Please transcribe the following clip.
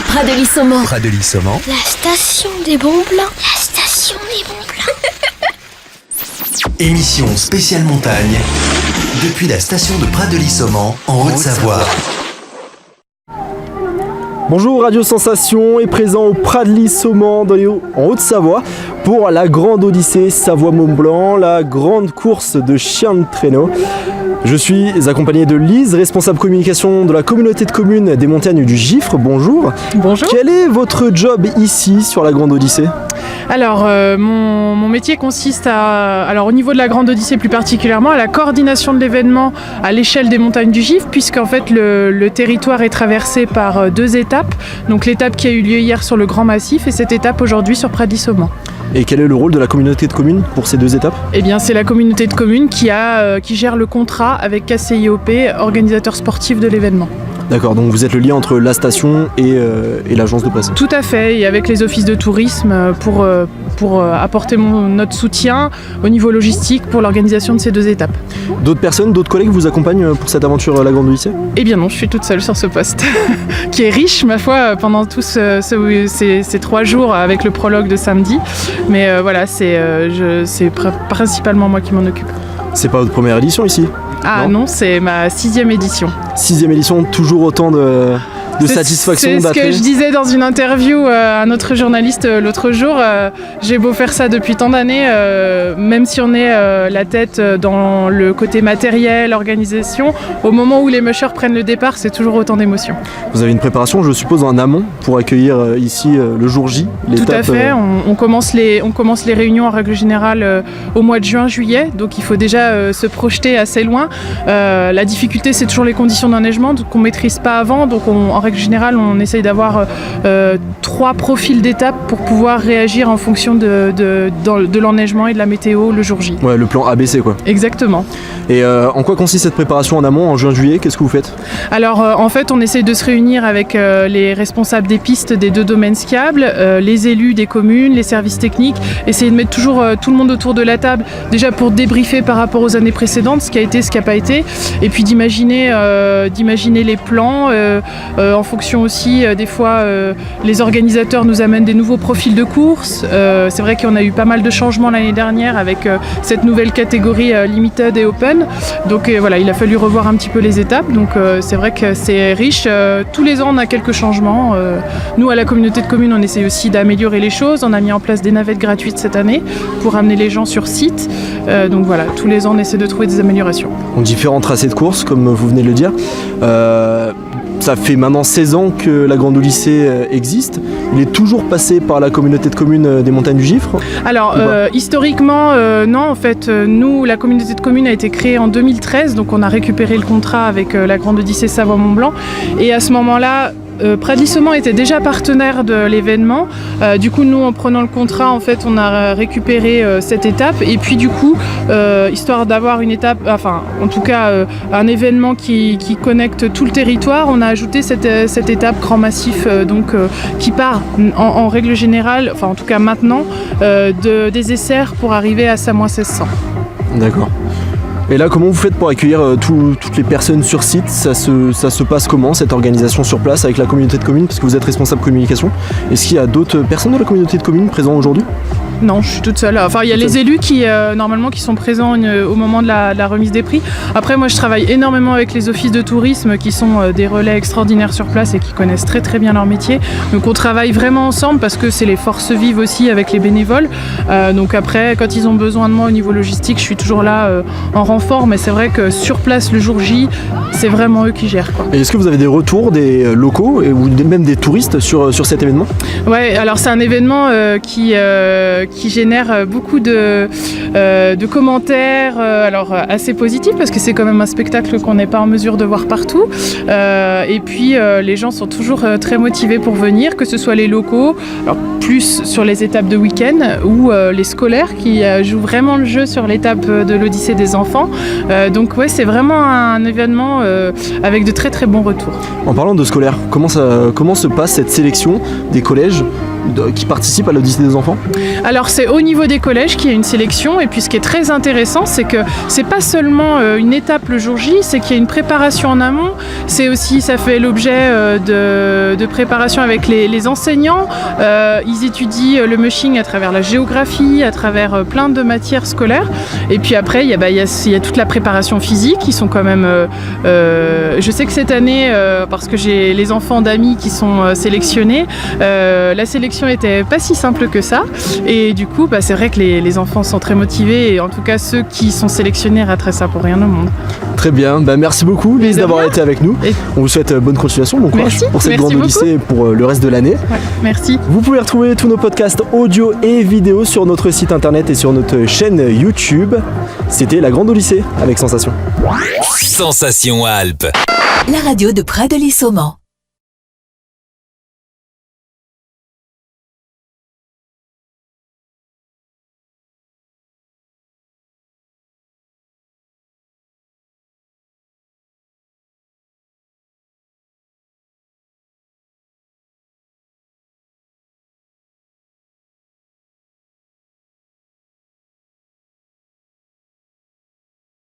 Pradely-Saumont. Pradely-Saumont. La station des bons plans. La station des bons plans. Émission spéciale montagne depuis la station de Pradely-Saumont en Haute-Savoie. Bonjour, Radio Sensation est présent au Pradely-Saumont en Haute-Savoie pour la grande Odyssée Savoie-Mont-Blanc, la grande course de chiens de traîneau. Je suis accompagné de Lise, responsable communication de la communauté de communes des montagnes du Gifre. Bonjour. Bonjour. Quel est votre job ici sur la grande Odyssée ? Alors, mon métier consiste au niveau de la Grande Odyssée plus particulièrement, à la coordination de l'événement à l'échelle des montagnes du Gifre, puisqu'en fait le territoire est traversé par deux étapes. Donc l'étape qui a eu lieu hier sur le Grand Massif et cette étape aujourd'hui sur Pradely-Saumont. Et quel est le rôle de la communauté de communes pour ces deux étapes ? Eh bien, c'est la communauté de communes qui gère le contrat avec KCIOP, organisateur sportif de l'événement. D'accord, donc vous êtes le lien entre la station et l'agence de presse. Tout à fait, et avec les offices de tourisme pour apporter notre soutien au niveau logistique pour l'organisation de ces deux étapes. D'autres personnes, d'autres collègues vous accompagnent pour cette aventure la grande Odyssée ? Eh bien non, je suis toute seule sur ce poste, qui est riche, ma foi, pendant tous ces 3 jours avec le prologue de samedi. Mais voilà, c'est principalement moi qui m'en occupe. C'est pas votre première édition ici ? Ah non, c'est ma 6e édition. 6e édition, toujours autant de satisfaction, c'est ce que je disais dans une interview à notre journaliste l'autre jour. J'ai beau faire ça depuis tant d'années, même si on est la tête dans le côté matériel, organisation, au moment où les mushers prennent le départ, c'est toujours autant d'émotions. Vous avez une préparation, je suppose, en amont pour accueillir ici le jour J, l'étape. Tout à fait, on commence les réunions en règle générale au mois de juin-juillet, donc il faut déjà se projeter assez loin. La difficulté, c'est toujours les conditions d'enneigement qu'on ne maîtrise pas avant, donc en règle générale, on essaye d'avoir 3 profils d'étapes pour pouvoir réagir en fonction de l'enneigement et de la météo le jour J. Ouais, le plan ABC quoi. Exactement. Et en quoi consiste cette préparation en amont, en juin-juillet ? Qu'est-ce que vous faites ? Alors en fait, on essaye de se réunir avec les responsables des pistes des 2 domaines skiables, les élus des communes, les services techniques, essayer de mettre toujours tout le monde autour de la table, déjà pour débriefer par rapport aux années précédentes, ce qui a été, ce qui n'a pas été, et puis d'imaginer les plans en fonction aussi, des fois, les organisateurs nous amènent des nouveaux profils de course. C'est vrai qu'on a eu pas mal de changements l'année dernière avec cette nouvelle catégorie Limited et Open. Donc voilà, il a fallu revoir un petit peu les étapes. Donc c'est vrai que c'est riche. Tous les ans, on a quelques changements. Nous, à la communauté de communes, on essaie aussi d'améliorer les choses. On a mis en place des navettes gratuites cette année pour amener les gens sur site. Donc voilà, tous les ans, on essaie de trouver des améliorations. Donc différents tracés de course, comme vous venez de le dire. Ça fait maintenant 16 ans que la Grande Odyssée existe. Il est toujours passé par la communauté de communes des montagnes du Gifre ? Alors, historiquement, non. En fait, nous, la communauté de communes a été créée en 2013. Donc, on a récupéré le contrat avec la Grande Odyssée Savoie-Mont-Blanc. Et à ce moment-là, Pradely-Saumont était déjà partenaire de l'événement. Du coup, nous, en prenant le contrat, en fait, on a récupéré cette étape. Et puis, du coup, histoire d'avoir une étape, enfin, en tout cas, un événement qui connecte tout le territoire, on a ajouté cette étape Grand Massif, qui part en règle générale, enfin, en tout cas maintenant, des Essers pour arriver à Samoin-1600. D'accord. Et là, comment vous faites pour accueillir toutes les personnes sur site ? Ça se passe comment, cette organisation sur place avec la communauté de communes, parce que vous êtes responsable communication ? Est-ce qu'il y a d'autres personnes de la communauté de communes présentes aujourd'hui ? Non, je suis toute seule. Enfin, il y a les élus qui, normalement, qui sont présents au moment de la remise des prix. Après, moi, je travaille énormément avec les offices de tourisme qui sont des relais extraordinaires sur place et qui connaissent très, très bien leur métier. Donc, on travaille vraiment ensemble parce que c'est les forces vives aussi avec les bénévoles. Donc, après, quand ils ont besoin de moi au niveau logistique, je suis toujours là en renfort. Mais c'est vrai que sur place, le jour J, c'est vraiment eux qui gèrent, quoi. Et est-ce que vous avez des retours des locaux ou même des touristes sur cet événement ? Ouais, alors c'est un événement qui génère beaucoup de commentaires, assez positifs parce que c'est quand même un spectacle qu'on n'est pas en mesure de voir partout. Et puis les gens sont toujours très motivés pour venir, que ce soit les locaux, alors plus sur les étapes de week-end ou les scolaires qui jouent vraiment le jeu sur l'étape de l'Odyssée des enfants. Donc ouais, c'est vraiment un événement avec de très très bons retours. En parlant de scolaires, comment se passe cette sélection des collèges qui participent à l'Odyssée des enfants? Alors c'est au niveau des collèges qu'il y a une sélection, et puis ce qui est très intéressant, c'est que c'est pas seulement une étape le jour J, c'est qu'il y a une préparation en amont. C'est aussi, ça fait l'objet de préparation avec les enseignants. Ils étudient le mushing à travers la géographie, à travers plein de matières scolaires. Et puis après, il y a toute la préparation physique. Ils sont quand même... je sais que cette année, parce que j'ai les enfants d'amis qui sont sélectionnés, la sélection était pas si simple que ça. Et du coup, c'est vrai que les enfants sont très motivés. Et en tout cas, ceux qui sont sélectionnés rateraient ça pour rien au monde. Très bien, merci beaucoup Lise d'avoir été avec nous. On vous souhaite bonne continuation, bon courage pour cette grande Odyssée et pour le reste de l'année. Ouais, merci. Vous pouvez retrouver tous nos podcasts audio et vidéo sur notre site internet et sur notre chaîne YouTube. C'était la Grande Odyssée avec Sensation. Sensation Alpes. La radio de Pradely-Saumont.